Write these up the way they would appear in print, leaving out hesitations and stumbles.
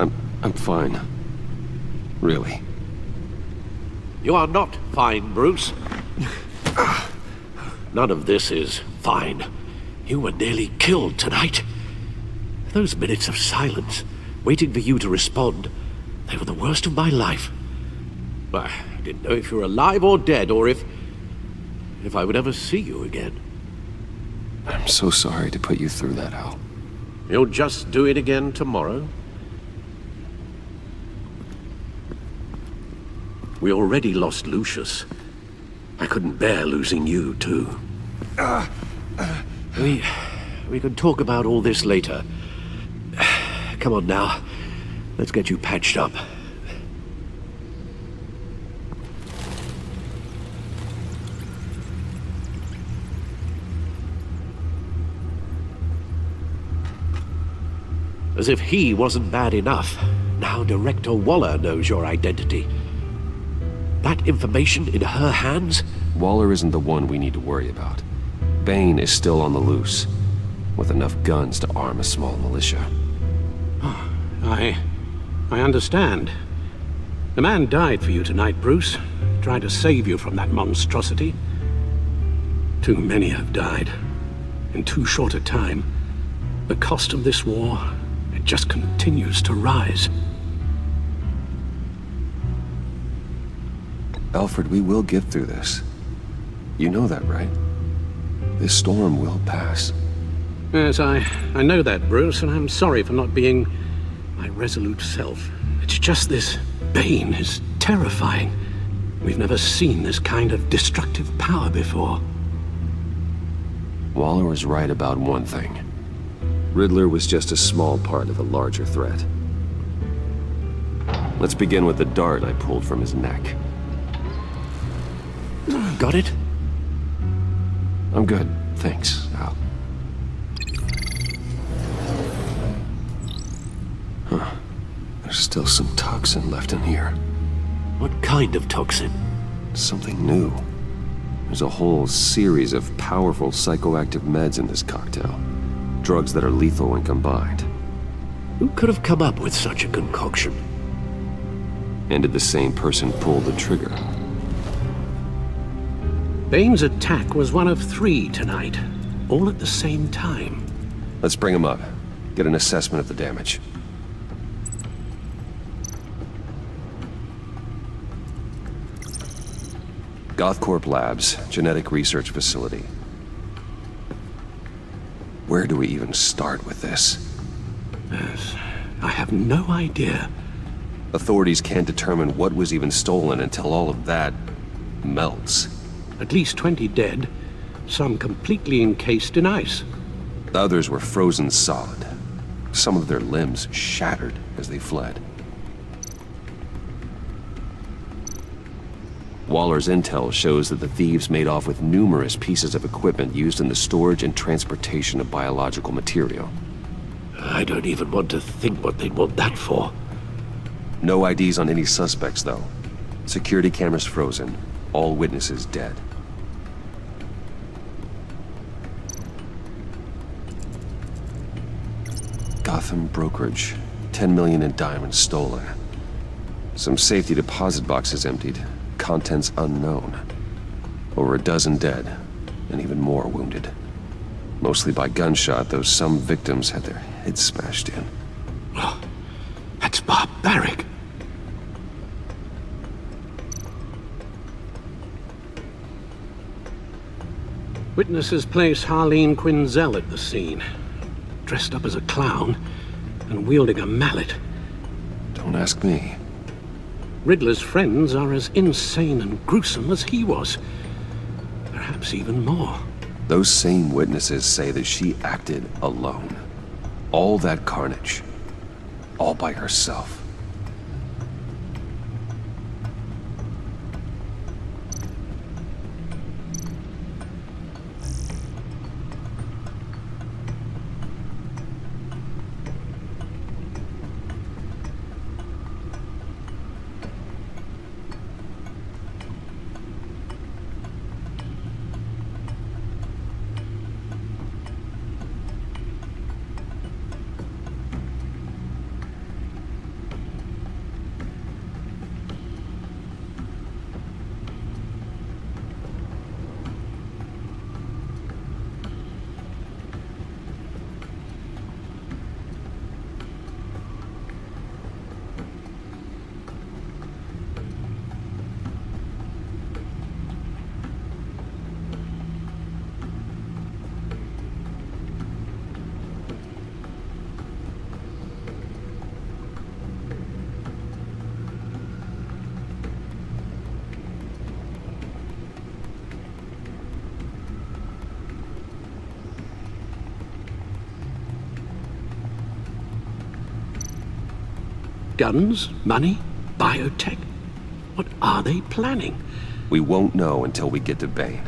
I'm fine. Really. You are not fine, Bruce. None of this is fine. You were nearly killed tonight. Those minutes of silence, waiting for you to respond, they were the worst of my life. I didn't know if you were alive or dead, or if I would ever see you again. I'm so sorry to put you through that, Al. You'll just do it again tomorrow? We already lost Lucius. I couldn't bear losing you, too. We can talk about all this later. Come on now. Let's get you patched up. As if he wasn't bad enough, now Director Waller knows your identity. That information in her hands? Waller isn't the one we need to worry about. Bane is still on the loose, with enough guns to arm a small militia. I understand. The man died for you tonight, Bruce. Tried to save you from that monstrosity. Too many have died. In too short a time. The cost of this war, it just continues to rise. Alfred, we will get through this. You know that, right? This storm will pass. Yes, I know that, Bruce, and I'm sorry for not being my resolute self. It's just this Bane is terrifying. We've never seen this kind of destructive power before. Waller was right about one thing. Riddler was just a small part of a larger threat. Let's begin with the dart I pulled from his neck. Got it? I'm good, thanks, Al. Huh. There's still some toxin left in here. What kind of toxin? Something new. There's a whole series of powerful psychoactive meds in this cocktail. Drugs that are lethal when combined. Who could have come up with such a concoction? And did the same person pull the trigger? Bane's attack was one of 3 tonight, all at the same time. Let's bring him up. Get an assessment of the damage. Gothcorp Labs, genetic research facility. Where do we even start with this? Yes, I have no idea. Authorities can't determine what was even stolen until all of that melts. At least 20 dead, some completely encased in ice. The others were frozen solid. Some of their limbs shattered as they fled. Waller's intel shows that the thieves made off with numerous pieces of equipment used in the storage and transportation of biological material. I don't even want to think what they'd want that for. No IDs on any suspects, though. Security cameras frozen. All witnesses dead. Gotham brokerage. 10 million in diamonds stolen. Some safety deposit boxes emptied. Contents unknown. Over a dozen dead, and even more wounded. Mostly by gunshot, though some victims had their heads smashed in. Oh, that's barbaric. Witnesses place Harleen Quinzel at the scene, dressed up as a clown and wielding a mallet. Don't ask me. Riddler's friends are as insane and gruesome as he was. Perhaps even more. Those same witnesses say that she acted alone. All that carnage. All by herself. Guns? Money? Biotech? What are they planning? We won't know until we get to Bane.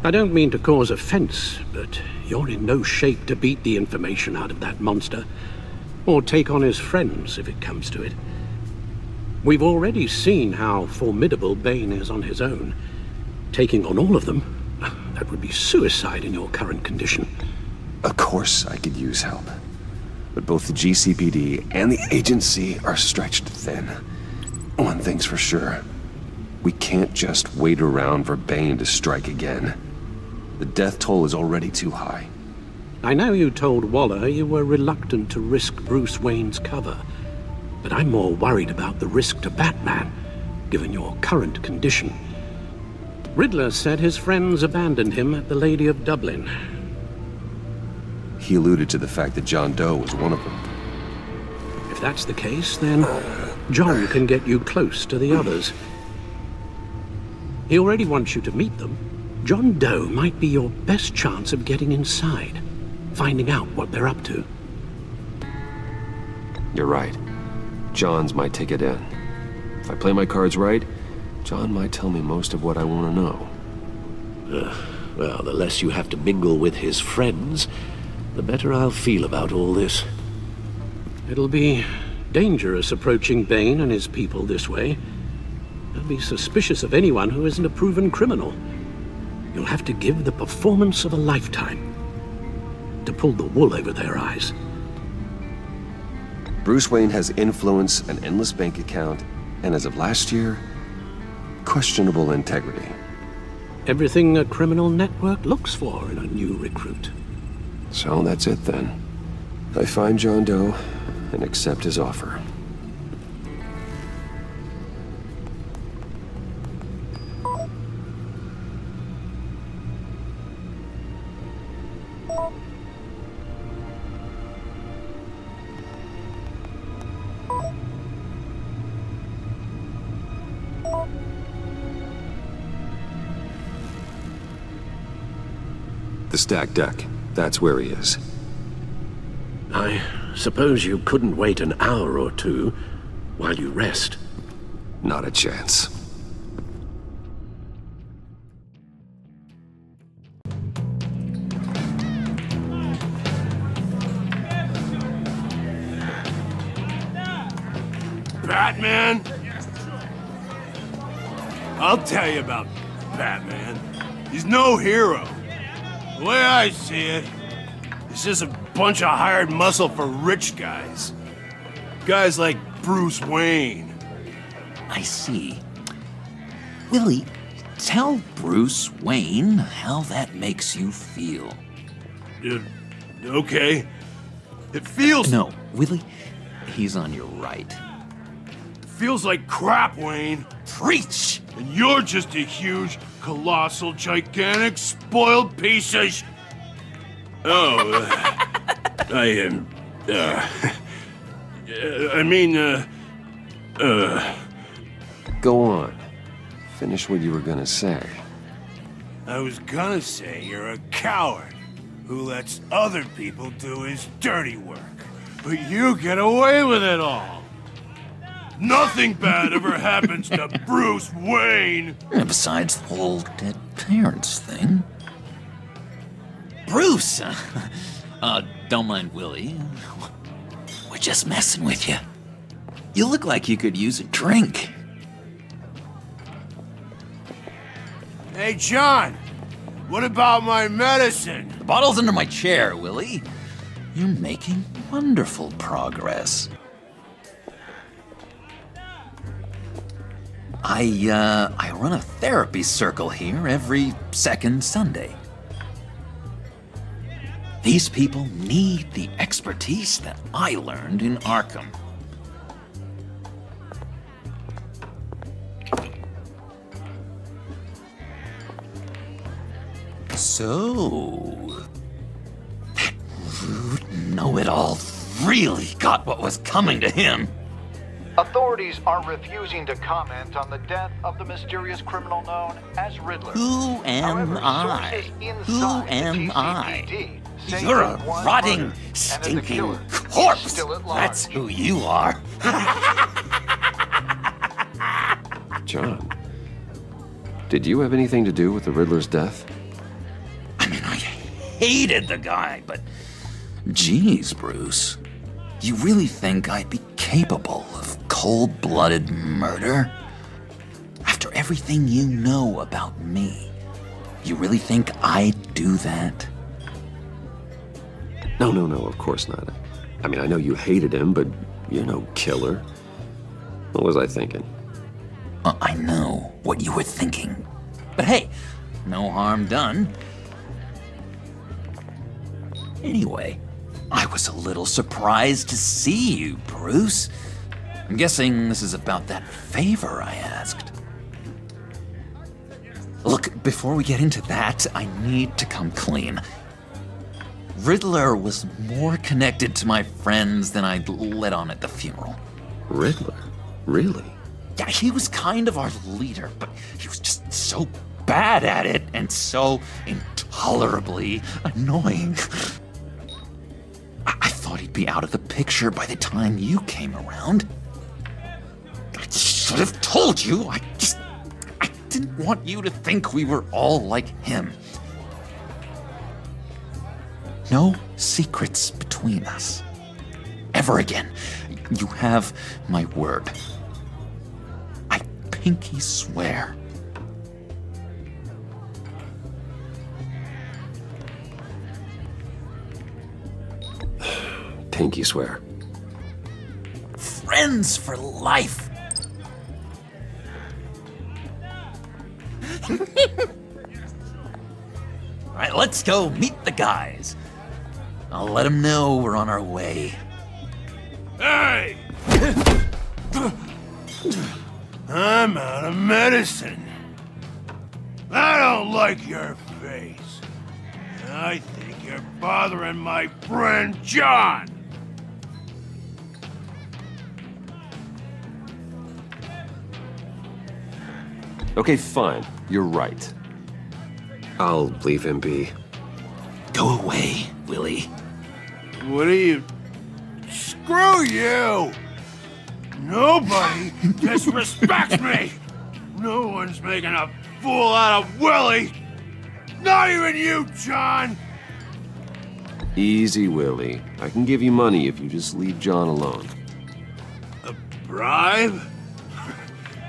I don't mean to cause offense, but you're in no shape to beat the information out of that monster, or take on his friends if it comes to it. We've already seen how formidable Bane is on his own. Taking on all of them, that would be suicide in your current condition. Of course I could use help. But both the GCPD and the agency are stretched thin. One thing's for sure. We can't just wait around for Bane to strike again. The death toll is already too high. I know you told Waller you were reluctant to risk Bruce Wayne's cover, but I'm more worried about the risk to Batman, given your current condition. Riddler said his friends abandoned him at the Lady of Dublin. He alluded to the fact that John Doe was one of them. If that's the case, then John can get you close to the others. He already wants you to meet them. John Doe might be your best chance of getting inside, finding out what they're up to. You're right. John's my ticket in. If I play my cards right, John might tell me most of what I want to know. Well, the less you have to mingle with his friends, the better I'll feel about all this. It'll be dangerous approaching Bane and his people this way. They'll be suspicious of anyone who isn't a proven criminal. You'll have to give the performance of a lifetime to pull the wool over their eyes. Bruce Wayne has influence, an endless bank account, and as of last year, questionable integrity. Everything a criminal network looks for in a new recruit. So that's it then. I find John Doe and accept his offer. The stacked deck. That's where he is. I suppose you couldn't wait an hour or two while you rest. Not a chance. Batman? I'll tell you about Batman. He's no hero. The way I see it, he's just a bunch of hired muscle for rich guys. Guys like Bruce Wayne. I see. Willie, tell Bruce Wayne how that makes you feel. Okay. It feels... No, Willie, he's on your right. It feels like crap, Wayne. Preach! And you're just a huge, colossal, gigantic, spoiled piece of Go on. Finish what you were gonna say. I was gonna say you're a coward who lets other people do his dirty work. But you get away with it all. Nothing bad ever happens to Bruce Wayne! And besides the whole dead parents thing. Bruce! Don't mind Willie. We're just messing with you. You look like you could use a drink. Hey, John! What about my medicine? The bottle's under my chair, Willie. You're making wonderful progress. I run a therapy circle here every second Sunday. These people need the expertise that I learned in Arkham. So, that rude know-it-all really got what was coming to him. Authorities are refusing to comment on the death of the mysterious criminal known as Riddler. Who am However, I? sources Who inside am the I? GCPD Satan You're a won rotting, murder, and as a stinking killer, corpse. he's still at large. That's who you are. John, did you have anything to do with the Riddler's death? I mean, I hated the guy, but geez, Bruce. You really think I'd be capable of cold-blooded murder? After everything you know about me, you really think I'd do that? No, of course not. I mean, I know you hated him, but you're no killer. What was I thinking? I know what you were thinking. But hey, no harm done. Anyway, I was a little surprised to see you, Bruce. I'm guessing this is about that favor I asked. Look, before we get into that, I need to come clean. Riddler was more connected to my friends than I'd let on at the funeral. Riddler? Really? Yeah, he was kind of our leader, but he was just so bad at it and so intolerably annoying. I thought he'd be out of the picture by the time you came around. I should have told you. I didn't want you to think we were all like him. No secrets between us. Ever again. You have my word. I pinky swear. Pinky swear. Friends for life. All right, let's go meet the guys. I'll let them know we're on our way. Hey! I'm out of medicine. I don't like your face. I think you're bothering my friend John. Okay, fine. You're right. I'll leave him be. Go away, Willie. What are you... Screw you! Nobody disrespects me! No one's making a fool out of Willie! Not even you, John! Easy, Willie. I can give you money if you just leave John alone. A bribe?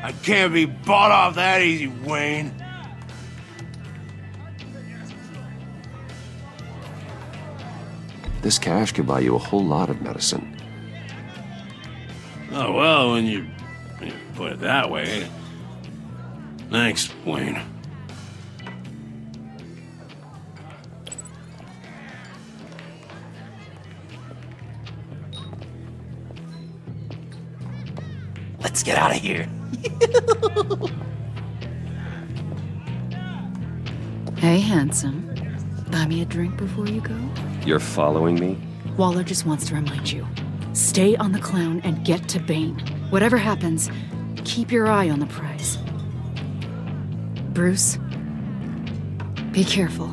I can't be bought off that easy, Wayne. This cash could buy you a whole lot of medicine. Oh, well, when you put it that way. Thanks, Wayne. Let's get out of here. Hey, handsome. Buy me a drink before you go? You're following me? Waller just wants to remind you. Stay on the clown and get to Bane. Whatever happens, keep your eye on the prize. Bruce, be careful.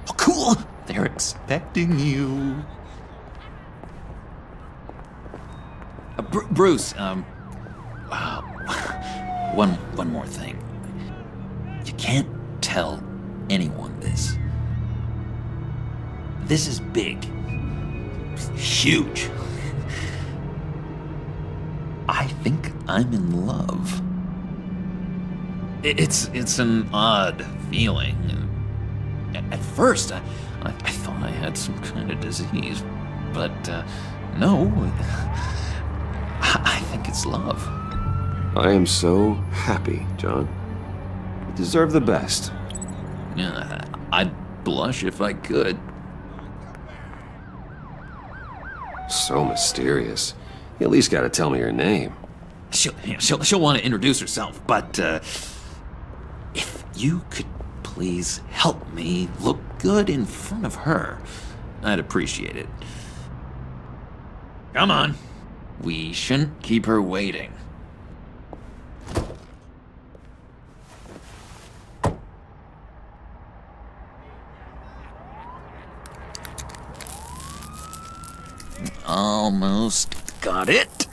Oh, cool. They're expecting you. Bruce, one more thing. You can't tell anyone this. This is big. Huge. I think I'm in love. It's an odd feeling. At first, I thought I had some kind of disease, but no. I think it's love. I am so happy, John. You deserve the best. Yeah, I'd blush if I could. So mysterious. You at least gotta tell me your name. She'll want to introduce herself, but if you could please help me look good in front of her, I'd appreciate it. Come on. We shouldn't keep her waiting. Almost got it.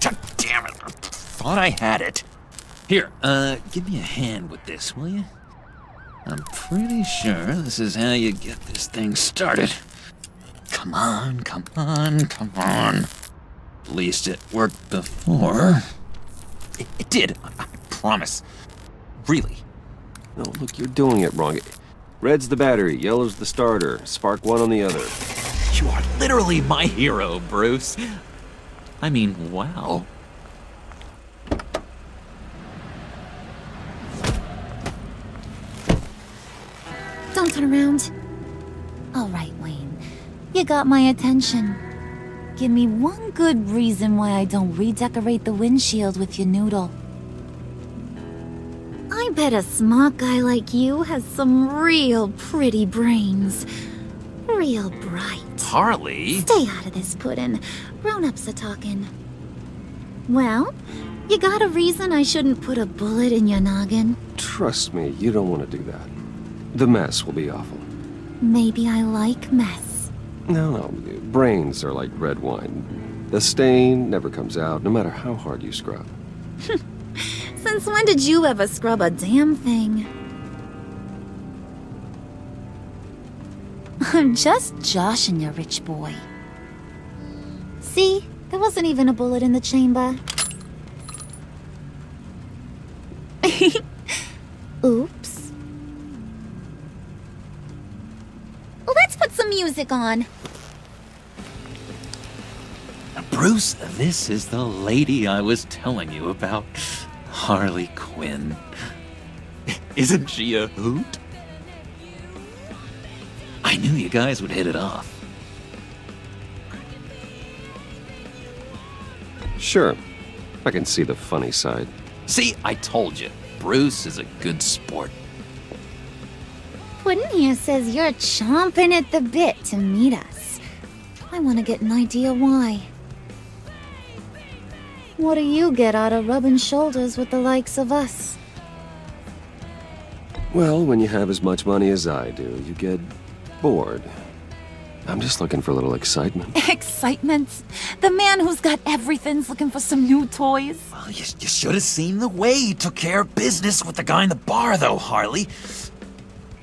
God damn it. I thought I had it. Here, give me a hand with this, will you? I'm pretty sure this is how you get this thing started. Come on, come on, come on. At least it worked before. It did, I promise. Really. No, look, you're doing it wrong. Red's the battery, yellow's the starter. Spark one on the other. You are literally my hero, Bruce. I mean, wow. Don't turn around. All right, Wayne. You got my attention. Give me one good reason why I don't redecorate the windshield with your noodle. I bet a smart guy like you has some real pretty brains. Real bright. Harley? Stay out of this, Puddin'. Grown-ups are talking. Well, you got a reason I shouldn't put a bullet in your noggin? Trust me, you don't want to do that. The mess will be awful. Maybe I like mess. No, brains are like red wine. The stain never comes out, no matter how hard you scrub. Since when did you ever scrub a damn thing? I'm just joshing you, rich boy. See? There wasn't even a bullet in the chamber. Oops. Let's put some music on. Bruce, this is the lady I was telling you about. Harley Quinn. Isn't she a hoot? I knew you guys would hit it off. Sure. I can see the funny side. See, I told you. Bruce is a good sport. Puddin' here says you're chomping at the bit to meet us. I want to get an idea why. What do you get out of rubbing shoulders with the likes of us? Well, when you have as much money as I do, you get bored. I'm just looking for a little excitement. Excitement? The man who's got everything's looking for some new toys? Well, you should have seen the way he took care of business with the guy in the bar, though, Harley.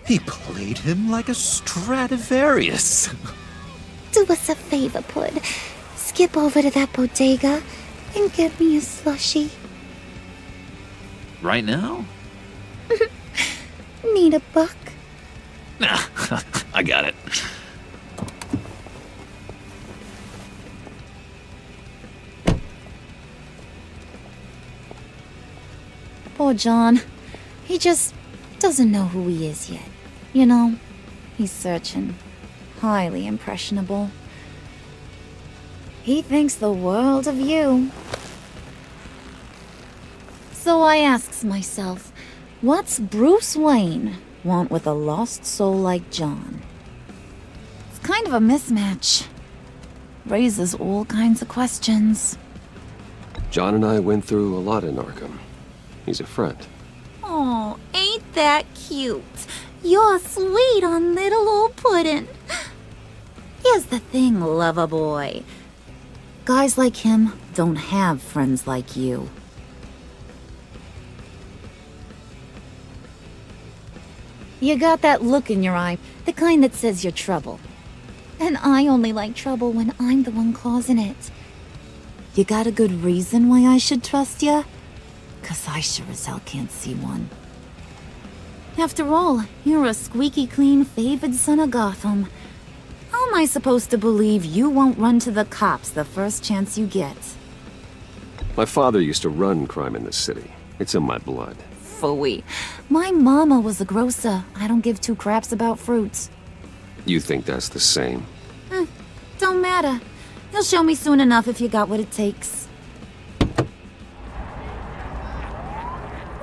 He played him like a Stradivarius. Do us a favor, Pud. Skip over to that bodega and get me a slushie. Right now? Need a buck? Nah, I got it. Poor John. He just doesn't know who he is yet. You know, he's searching. Highly impressionable. He thinks the world of you. So I asks myself, what's Bruce Wayne want with a lost soul like John? It's kind of a mismatch. Raises all kinds of questions. John and I went through a lot in Arkham. He's a friend. Oh, ain't that cute? You're sweet on little old Puddin'. Here's the thing, lover boy. Guys like him don't have friends like you. You got that look in your eye, the kind that says you're trouble. And I only like trouble when I'm the one causing it. You got a good reason why I should trust you? 'Cause I sure as hell can't see one. After all, you're a squeaky clean favored son of Gotham. How am I supposed to believe you won't run to the cops the first chance you get? My father used to run crime in this city. It's in my blood. Phooey. My mama was a grocer. I don't give two craps about fruits. You think that's the same? Don't matter. You'll show me soon enough if you got what it takes.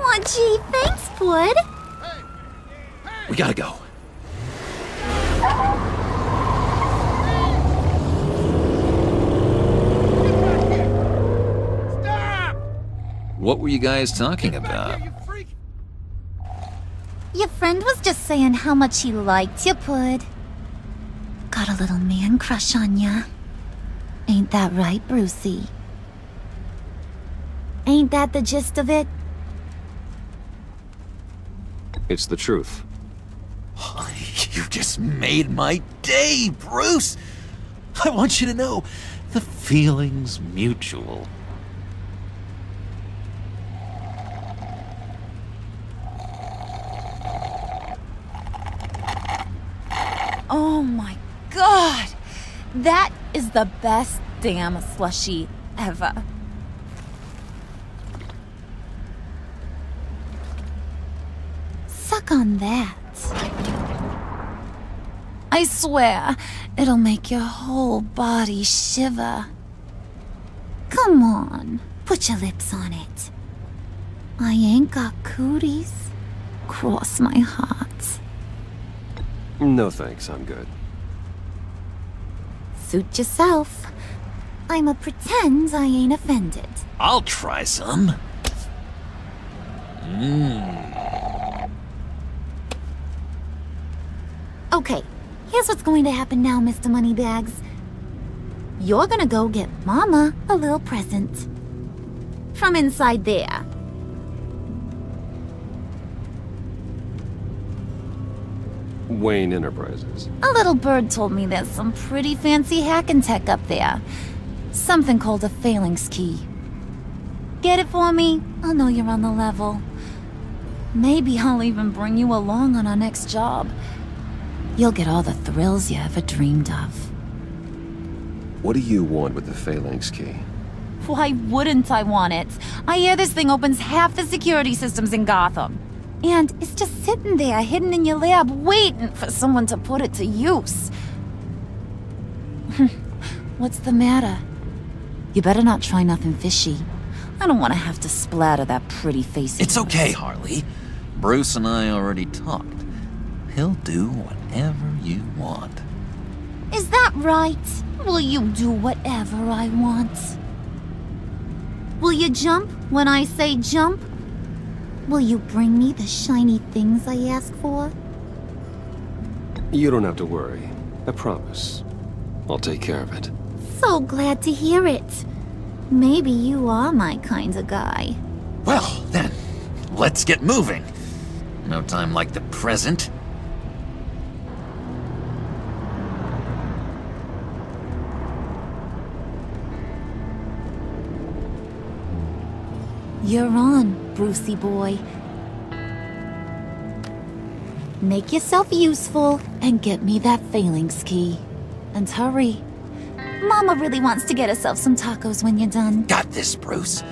Aw, gee, thanks, Pud. We gotta go. What were you guys talking about? Your friend was just saying how much he liked you, Pud. Got a little man crush on ya. Ain't that right, Brucey? Ain't that the gist of it? It's the truth. You just made my day, Bruce! I want you to know, the feeling's mutual. Oh my god! That is the best damn slushie ever. Suck on that. I swear, it'll make your whole body shiver. Come on, put your lips on it. I ain't got cooties. Cross my heart. No thanks, I'm good. Suit yourself. I'ma pretend I ain't offended. I'll try some. Okay, here's what's going to happen now, Mr. Moneybags. You're gonna go get Mama a little present. From inside there. Wayne Enterprises. A little bird told me there's some pretty fancy hacking tech up there. Something called a phalanx key. Get it for me? I'll know you're on the level. Maybe I'll even bring you along on our next job. You'll get all the thrills you ever dreamed of. What do you want with the phalanx key? Why wouldn't I want it? I hear this thing opens half the security systems in Gotham. And it's just sitting there, hidden in your lab, waiting for someone to put it to use. What's the matter? You better not try nothing fishy. I don't want to have to splatter that pretty face. It's okay, Harley. Bruce and I already talked. He'll do whatever you want. Is that right? Will you do whatever I want? Will you jump when I say jump? Will you bring me the shiny things I ask for? You don't have to worry. I promise. I'll take care of it. So glad to hear it. Maybe you are my kind of guy. Well, then, let's get moving. No time like the present. You're on, Brucey boy. Make yourself useful and get me that phalanx key. And hurry. Mama really wants to get herself some tacos when you're done. Got this, Bruce.